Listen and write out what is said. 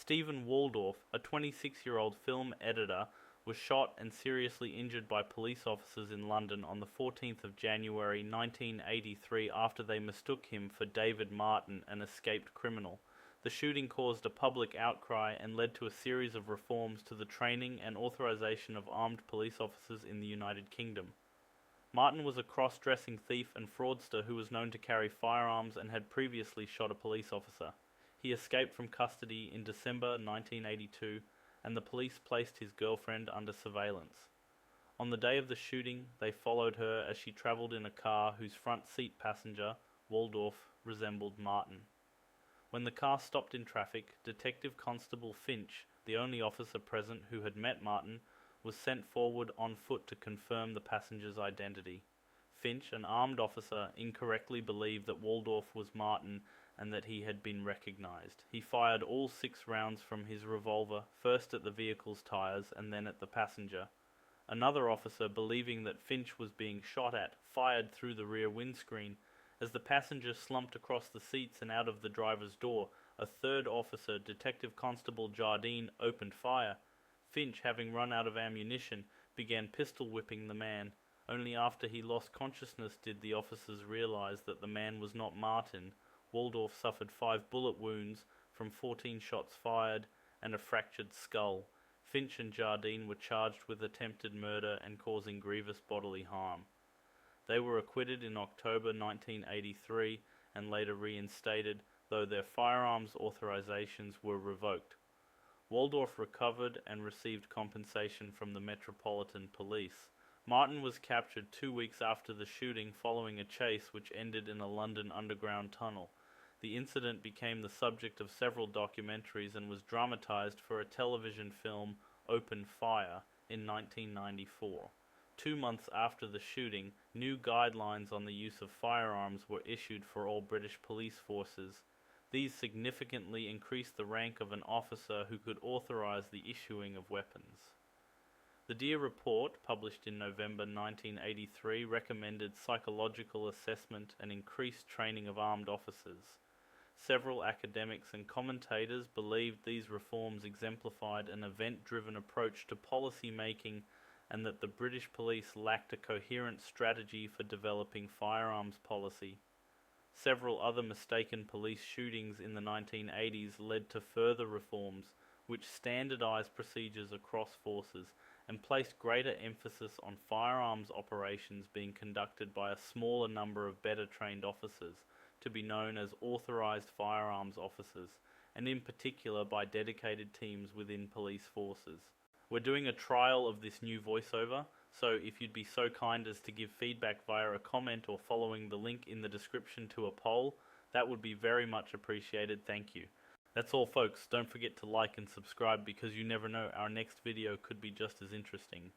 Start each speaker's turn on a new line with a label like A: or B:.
A: Stephen Waldorf, a 26-year-old film editor, was shot and seriously injured by police officers in London on the 14th of January 1983 after they mistook him for David Martin, an escaped criminal. The shooting caused a public outcry and led to a series of reforms to the training and authorization of armed police officers in the United Kingdom. Martin was a cross-dressing thief and fraudster who was known to carry firearms and had previously shot a police officer. He escaped from custody in December 1982, and the police placed his girlfriend under surveillance. On the day of the shooting, they followed her as she travelled in a car whose front seat passenger, Waldorf, resembled Martin. When the car stopped in traffic, Detective Constable Finch, the only officer present who had met Martin, was sent forward on foot to confirm the passenger's identity. Finch, an armed officer, incorrectly believed that Waldorf was Martin and that he had been recognized. He fired all 6 rounds from his revolver, first at the vehicle's tires and then at the passenger. Another officer, believing that Finch was being shot at, fired through the rear windscreen. As the passenger slumped across the seats and out of the driver's door, a third officer, Detective Constable Jardine, opened fire. Finch, having run out of ammunition, began pistol whipping the man. Only after he lost consciousness did the officers realize that the man was not Martin. Waldorf suffered 5 bullet wounds from 14 shots fired and a fractured skull. Finch and Jardine were charged with attempted murder and causing grievous bodily harm. They were acquitted in October 1983 and later reinstated, though their firearms authorizations were revoked. Waldorf recovered and received compensation from the Metropolitan Police. Martin was captured 2 weeks after the shooting following a chase which ended in a London underground tunnel. The incident became the subject of several documentaries and was dramatized for a television film, Open Fire, in 1994. 2 months after the shooting, new guidelines on the use of firearms were issued for all British police forces. These significantly increased the rank of an officer who could authorize the issuing of weapons. The Deer Report, published in November 1983, recommended psychological assessment and increased training of armed officers. Several academics and commentators believed these reforms exemplified an event-driven approach to policy making and that the British police lacked a coherent strategy for developing firearms policy. Several other mistaken police shootings in the 1980s led to further reforms, which standardized procedures across forces and placed greater emphasis on firearms operations being conducted by a smaller number of better trained officers, to be known as authorized firearms officers, and in particular by dedicated teams within police forces. We're doing a trial of this new voiceover, so if you'd be so kind as to give feedback via a comment or following the link in the description to a poll, that would be very much appreciated. Thank you. That's all folks, don't forget to like and subscribe because you never know, our next video could be just as interesting.